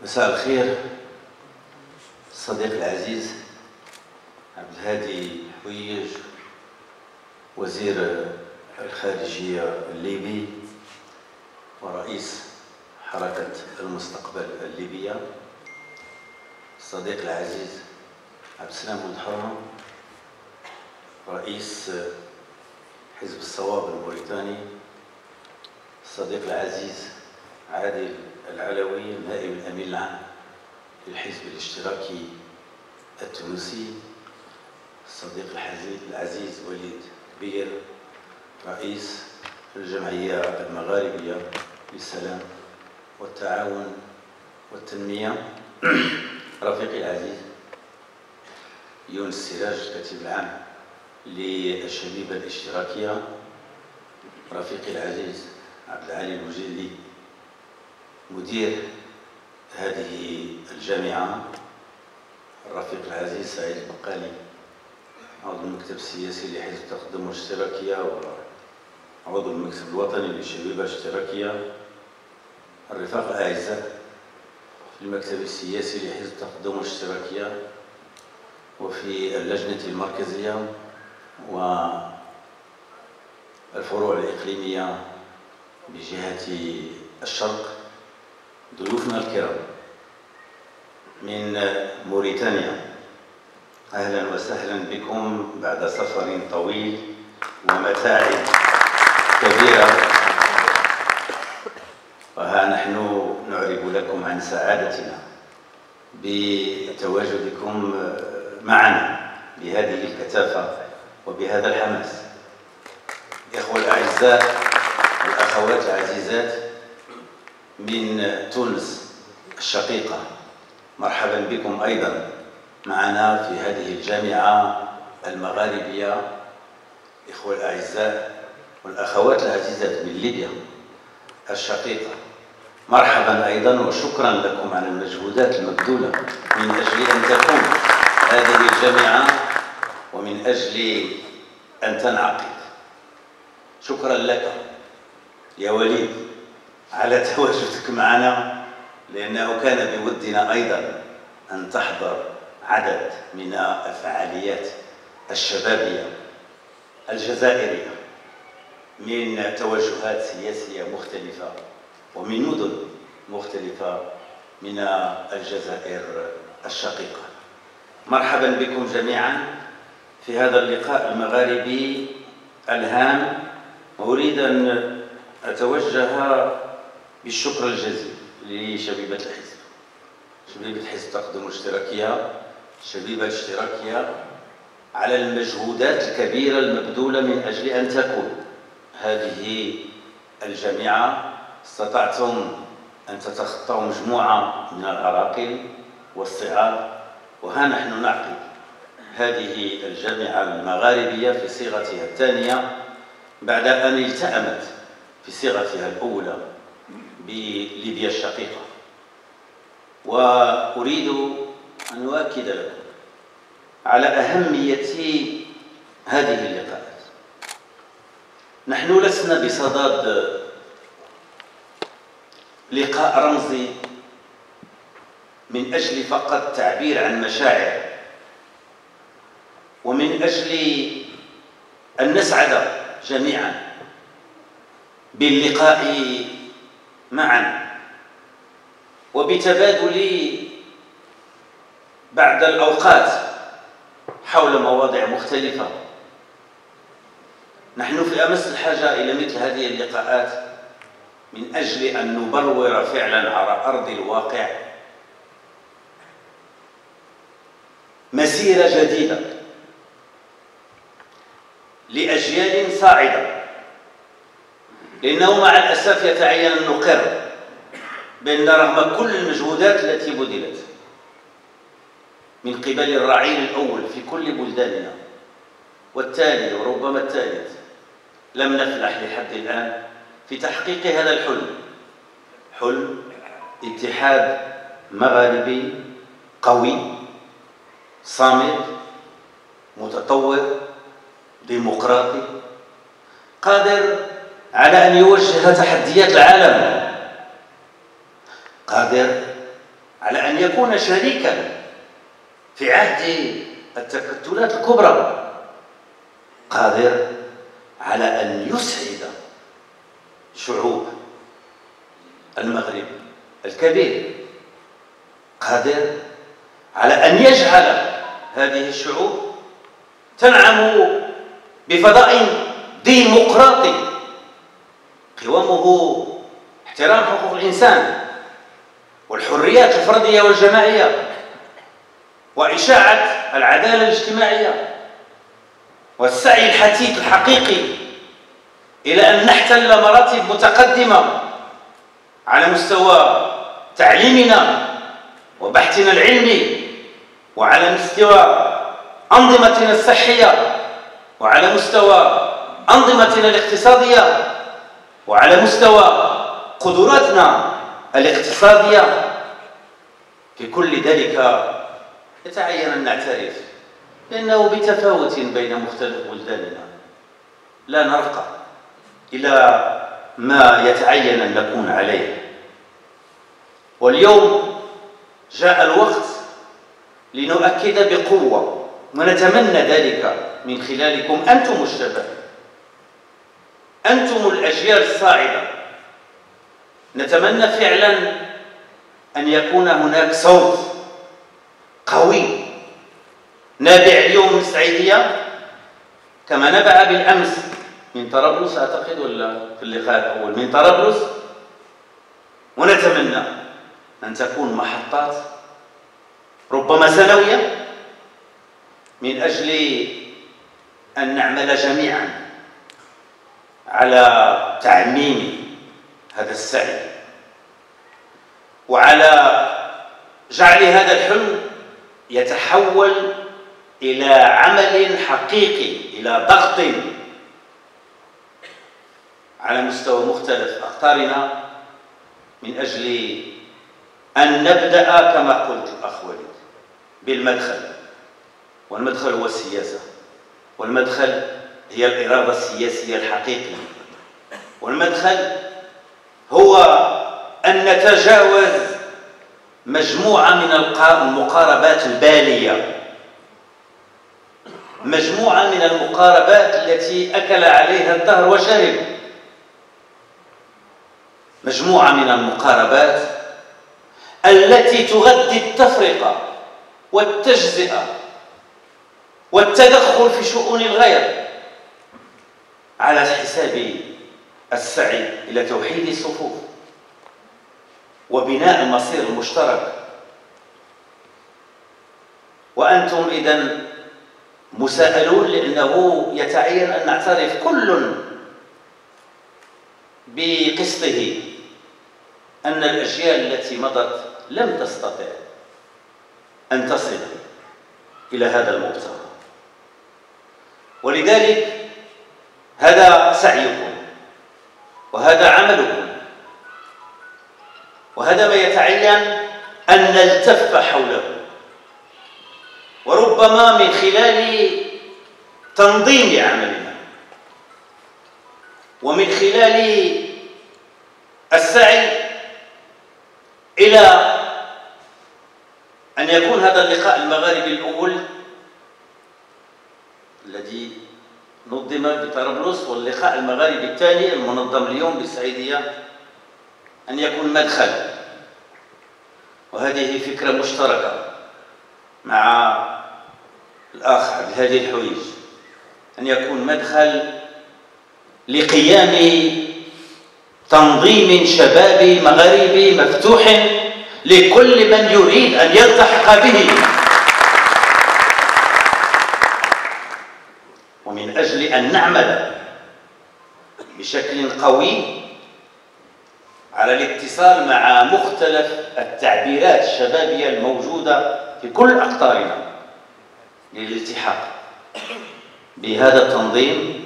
مساء الخير صديقي العزيز عبد الهادي حويج، وزير الخارجية الليبي ورئيس حركة المستقبل الليبية. الصديق العزيز عبد السلام بن حرام، رئيس حزب الصواب الموريتاني. الصديق العزيز عادل العلوي، نائب الأمين العام للحزب الاشتراكي التونسي. الصديق العزيز وليد كبير، رئيس الجمعية المغاربية للسلام والتعاون والتنمية. رفيقي العزيز يونس سراج، الكاتب العام للشبيبة الاشتراكية. رفيقي العزيز عبد العالي الوجيلي، مدير هذه الجامعة. الرفيق العزيز سعيد البقالي، عضو المكتب السياسي لحزب التقدم والاشتراكية وعضو المكتب الوطني للشبيبة الاشتراكية. الرفاق الأعزاء في المكتب السياسي لحزب التقدم والاشتراكية وفي اللجنة المركزية والفروع الإقليمية بجهة الشرق. ضيوفنا الكرام من موريتانيا، أهلا وسهلا بكم بعد سفر طويل ومتاعب كبيرة. وها نحن نعرب لكم عن سعادتنا بتواجدكم معنا بهذه الكثافة وبهذا الحماس. الإخوة الأعزاء والأخوات العزيزات من تونس الشقيقة، مرحبا بكم أيضا معنا في هذه الجامعة المغاربية. الإخوة الأعزاء والأخوات العزيزات من ليبيا الشقيقة، مرحبا أيضا وشكرا لكم على المجهودات المبذولة من أجل أن تكون هذه الجامعة ومن أجل أن تنعقد. شكرا لك يا وليد على تواجدك معنا، لأنه كان بودنا أيضا أن تحضر عدد من الفعاليات الشبابية الجزائرية من توجهات سياسية مختلفة ومن مدن مختلفة من الجزائر الشقيقة. مرحبا بكم جميعا في هذا اللقاء المغاربي الهام. أريد أن أتوجه بالشكر الجزيل لشبيبة الحزب، شبيبة حزب التقدم والاشتراكية، الشبيبة الاشتراكية، على المجهودات الكبيرة المبذولة من أجل أن تكون هذه الجامعة. استطعتم أن تتخطوا مجموعة من العراقيل والصعاب، وها نحن نعقد هذه الجامعة المغاربية في صيغتها الثانية بعد أن التأمت في صيغتها الأولى بليبيا الشقيقة. وأريد أن أؤكد لكم على أهمية هذه اللقاءات. نحن لسنا بصدد لقاء رمزي من أجل فقط التعبير عن مشاعر ومن أجل أن نسعد جميعا باللقاء معا وبتبادل بعد الأوقات حول مواضيع مختلفة. نحن في أمس الحاجة إلى مثل هذه اللقاءات من أجل أن نبلور فعلا على أرض الواقع مسيرة جديدة لأجيال صاعدة. لأنه مع الأسف يتعين أن نقر بأن رغم كل المجهودات التي بذلت من قبل الرعيل الأول في كل بلداننا والثاني وربما الثالث، لم نفلح لحد الآن في تحقيق هذا الحلم، حلم اتحاد مغاربي قوي صامد متطور ديمقراطي قادر على أن يوجه تحديات العالم، قادر على أن يكون شريكا في عهد التكتلات الكبرى، قادر على أن يسعد شعوب المغرب الكبير، قادر على أن يجعل هذه الشعوب تنعم بفضاء ديمقراطي قوامه احترام حقوق الإنسان والحريات الفردية والجماعية وإشاعة العدالة الاجتماعية والسعي الحثيث الحقيقي إلى أن نحتل مراتب متقدمة على مستوى تعليمنا وبحثنا العلمي، وعلى مستوى أنظمتنا الصحية، وعلى مستوى أنظمتنا الاقتصادية، وعلى مستوى قدراتنا الاقتصادية. في كل ذلك يتعين أن نعترف بأنه بتفاوت بين مختلف بلداننا لا نرقى إلى ما يتعين أن نكون عليه. واليوم جاء الوقت لنؤكد بقوة، ونتمنى ذلك من خلالكم أنتم الشباب، أنتم الأجيال الصاعدة، نتمنى فعلا أن يكون هناك صوت قوي نابع اليوم من السعيدية كما نبع بالأمس من طرابلس، أعتقد، ولا في اللقاء الأول من طرابلس. ونتمنى أن تكون محطات ربما سنوية من أجل أن نعمل جميعا على تعميم هذا السعي وعلى جعل هذا الحلم يتحول إلى عمل حقيقي، إلى ضغط على مستوى مختلف أقطارنا من أجل أن نبدأ كما قلت الأخ وليد بالمدخل، والمدخل هو السياسة، والمدخل هي الإرادة السياسية الحقيقية، والمدخل هو أن نتجاوز مجموعة من المقاربات البالية، مجموعة من المقاربات التي أكل عليها الدهر وشرب، مجموعة من المقاربات التي تغذي التفرقة والتجزئة والتدخل في شؤون الغير على حساب السعي إلى توحيد الصفوف وبناء المصير المشترك. وأنتم إذن مساءلون، لأنه يتعين أن نعترف كل بقسطه أن الأجيال التي مضت لم تستطع أن تصل إلى هذا المبتغى، ولذلك هذا سعيكم وهذا عملكم، وهذا ما يتعين أن نلتف حوله، وربما من خلال تنظيم عملنا ومن خلال السعي إلى أن يكون هذا اللقاء المغاربي الأول الذي نظم بطرابلس واللقاء المغاربي الثاني المنظم اليوم بالسعيدية أن يكون مدخل، وهذه فكرة مشتركة مع الأخ عبد الهادي الحويج، أن يكون مدخل لقيام تنظيم شبابي مغاربي مفتوح لكل من يريد أن يلتحق به، ومن أجل أن نعمل بشكل قوي على الاتصال مع مختلف التعبيرات الشبابية الموجودة في كل أقطارنا للالتحاق بهذا التنظيم،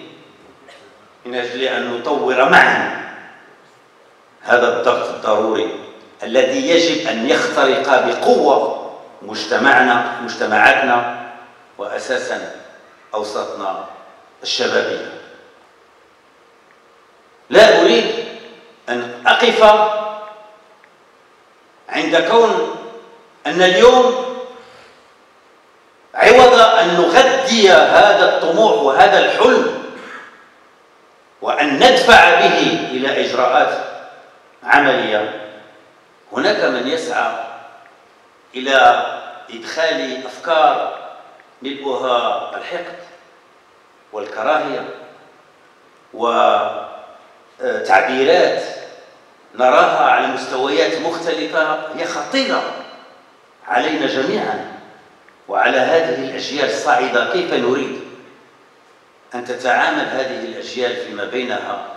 من أجل أن نطور معا هذا الضغط الضروري الذي يجب أن يخترق بقوة مجتمعاتنا وأساسا أوساطنا الشبابية. لا أريد أن أقف عند كون أن اليوم عوض أن نغذي هذا الطموح وهذا الحلم وأن ندفع به إلى إجراءات عملية، هناك من يسعى إلى إدخال أفكار ملؤها الحقد والكراهية وتعبيرات نراها على مستويات مختلفة هي خطيرة علينا جميعا وعلى هذه الأجيال الصاعدة. كيف نريد أن تتعامل هذه الأجيال فيما بينها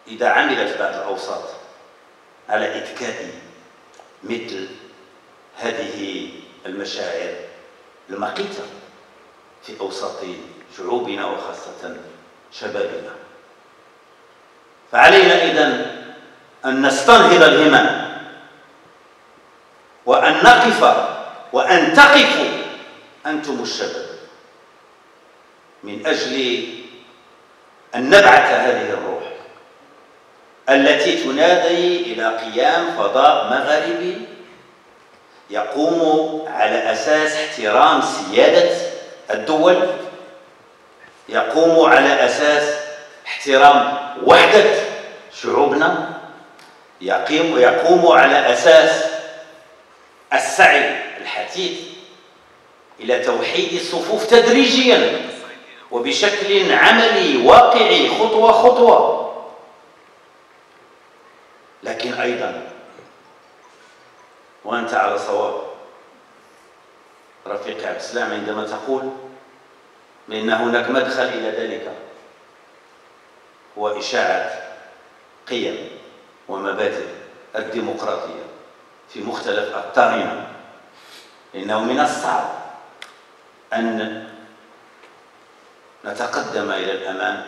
إذا عملت بعض الأوساط على إذكاء مثل هذه المشاعر المقيتة في أوساط شعوبنا وخاصة شبابنا؟ فعلينا إذن أن نستنهض الهمم وأن نقف وأن تقفوا أنتم الشباب من أجل أن نبعث هذه الروح التي تنادي إلى قيام فضاء مغاربي يقوم على أساس احترام سيادة الدول، يقوم على أساس احترام وحدة شعوبنا، يقوم على أساس السعي الحثيث إلى توحيد الصفوف تدريجيا وبشكل عملي واقعي خطوة خطوة. لكن أيضا وأنت على صواب رفيقي عبد السلام عندما تقول بأن هناك مدخل إلى ذلك هو إشاعة قيم ومبادئ الديمقراطية في مختلف أقطارنا، لأنه من الصعب أن نتقدم إلى الأمام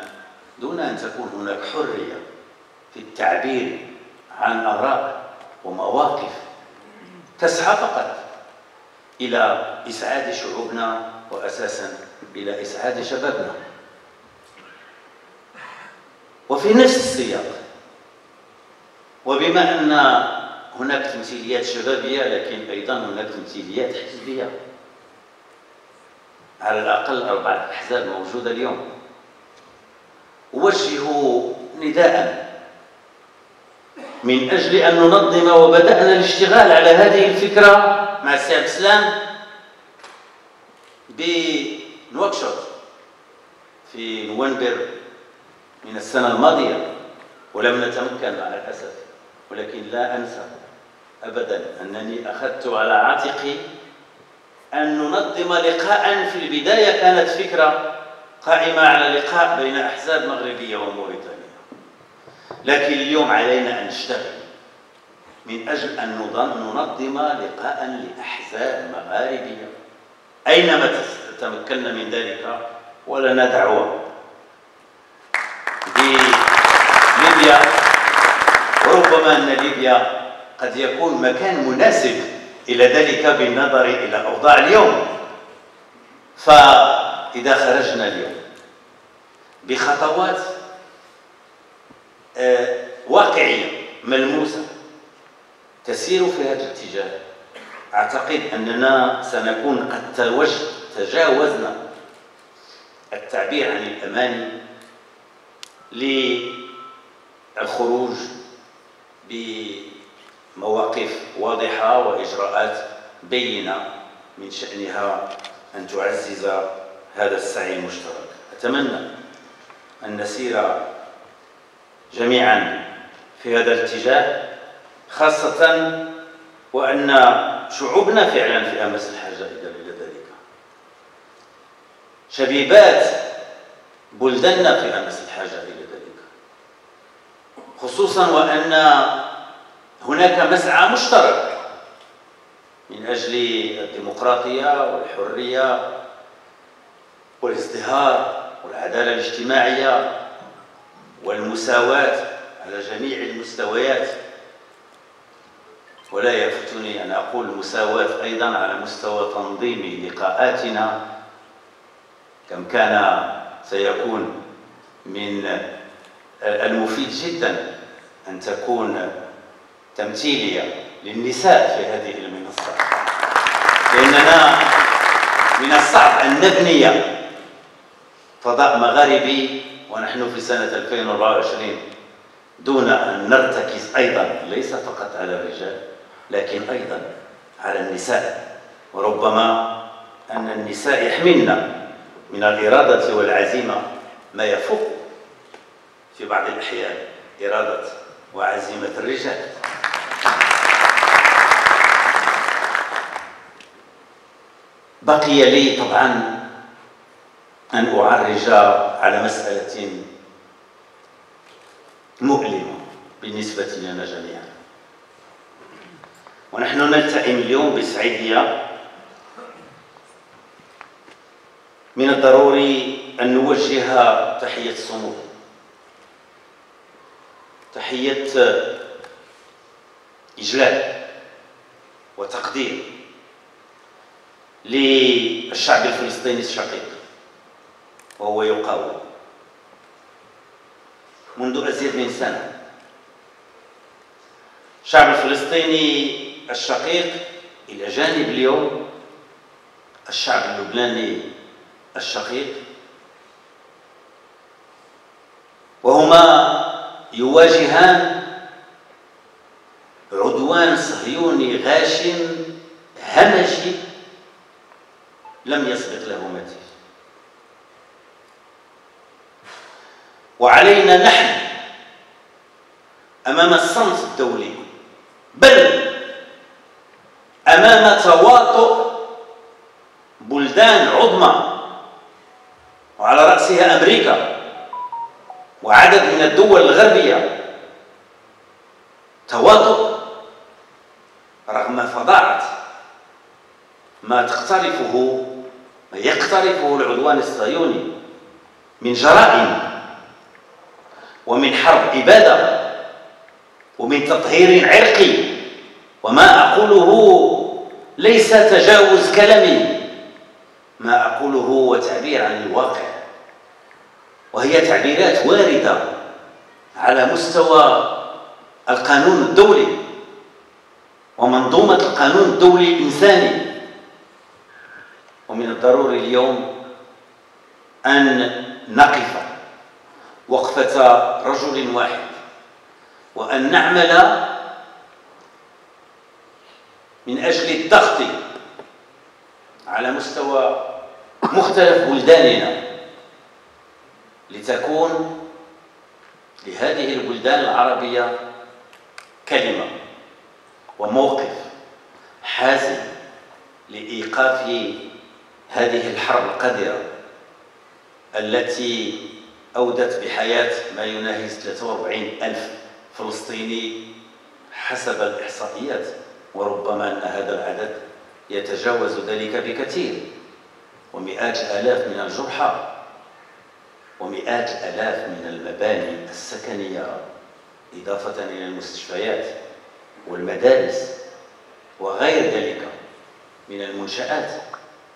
دون أن تكون هناك حرية في التعبير عن آراء ومواقف تسعى فقط إلى إسعاد شعوبنا وأساساً إلى إسعاد شبابنا. وفي نفس السياق وبما أن هناك تمثيليات شبابية لكن أيضاً هناك تمثيليات حزبية، على الأقل 4 أحزاب موجودة اليوم، أوجه نداءً من أجل أن ننظم، وبدأنا الاشتغال على هذه الفكرة مع السي عبد السلام بنواكشوط في نوفمبر من السنة الماضية، ولم نتمكن مع الأسف. ولكن لا أنسى أبدا أنني أخذت على عاتقي أن ننظم لقاء. في البداية كانت فكرة قائمة على لقاء بين أحزاب مغربية وموريتانيا، لكن اليوم علينا أن نشتغل من أجل أن ننظم لقاء لأحزاب مغاربية أينما تمكنا من ذلك، ولنا دعوة بليبيا، وربما أن ليبيا قد يكون مكان مناسب إلى ذلك بالنظر إلى أوضاع اليوم. فإذا خرجنا اليوم بخطوات واقعية ملموسة تسير في هذا الاتجاه، أعتقد أننا سنكون قد تجاوزنا التعبير عن الأماني للخروج بمواقف واضحة وإجراءات بينة من شأنها أن تعزز هذا السعي المشترك. أتمنى أن نسير جميعا في هذا الاتجاه، خاصة وأن شعوبنا فعلا في أمس الحاجة إلى ذلك. شبيبات بلداننا في أمس الحاجة إلى ذلك، خصوصا وأن هناك مسعى مشترك من أجل الديمقراطية والحرية والازدهار والعدالة الاجتماعية والمساواة على جميع المستويات. ولا يفتني أن أقول مساواة أيضا على مستوى تنظيم لقاءاتنا، كم كان سيكون من المفيد جدا أن تكون تمثيلية للنساء في هذه المنصة. لأننا من الصعب أن نبني فضاء مغاربي ونحن في سنة 2024 دون أن نرتكز أيضا ليس فقط على الرجال لكن أيضا على النساء. وربما أن النساء يحملن من الإرادة والعزيمة ما يفوق في بعض الأحيان إرادة وعزيمة الرجال. بقي لي طبعا أن أعرج على مسألة مؤلمة بالنسبة لنا جميعا، ونحن نلتئم اليوم بسعيدية. من الضروري أن نوجه تحية صمود، تحية إجلال وتقدير للشعب الفلسطيني الشقيق، وهو يقاوم منذ أزيد من سنة. الشعب الفلسطيني الشقيق إلى جانب اليوم الشعب اللبناني الشقيق، وهما يواجهان عدوان صهيوني غاشم همجي لم يسبق له مثيل. وعلينا نحن أمام الصمت الدولي، بل أمام تواطؤ بلدان عظمى وعلى رأسها أمريكا وعدد من الدول الغربية، تواطؤ رغم فظاعة ما يقترفه العدوان الصهيوني من جرائم ومن حرب إبادة ومن تطهير عرقي. وما أقوله ليس تجاوز كلامي، ما أقوله هو تعبير عن الواقع، وهي تعبيرات واردة على مستوى القانون الدولي ومنظومة القانون الدولي الإنساني. ومن الضروري اليوم أن نقف وقفة رجل واحد، وأن نعمل من أجل الضغط على مستوى مختلف بلداننا لتكون لهذه البلدان العربية كلمة وموقف حازم لإيقاف هذه الحرب القذرة التي أودت بحياة ما يناهز 43,000 فلسطيني حسب الإحصائيات، وربما أن هذا العدد يتجاوز ذلك بكثير، ومئات الآلاف من الجرحى ومئات الآلاف من المباني السكنية، إضافة إلى المستشفيات والمدارس وغير ذلك من المنشآت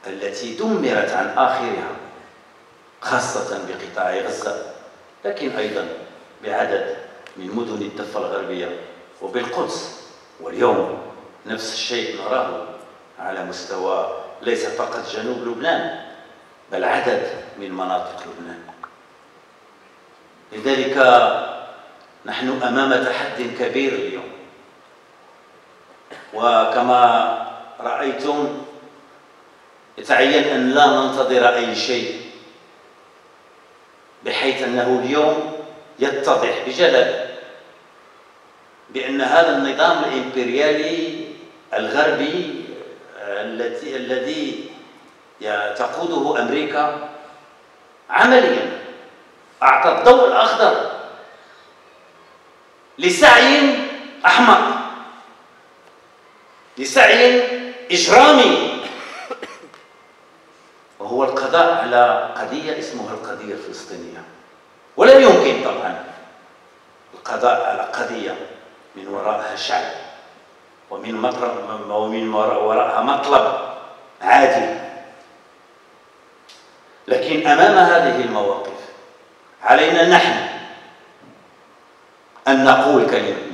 التي دمرت عن آخرها، خاصة بقطاع غزة، لكن أيضا بعدد من مدن الضفة الغربية وبالقدس. واليوم نفس الشيء نراه على مستوى ليس فقط جنوب لبنان بل عدد من مناطق لبنان. لذلك نحن أمام تحدي كبير اليوم، وكما رأيتم يتعين أن لا ننتظر أي شيء، بحيث أنه اليوم يتضح بجلاء بأن هذا النظام الإمبريالي الغربي الذي تقوده أمريكا عمليا أعطى الضوء الأخضر لسعي أحمق، لسعي إجرامي، وهو القضاء على قضية اسمها القضية الفلسطينية. ولا يمكن طبعا القضاء على قضية من وراءها شعب ومن وراءها مطلب عادل. لكن أمام هذه المواقف علينا نحن أن نقول كلمة،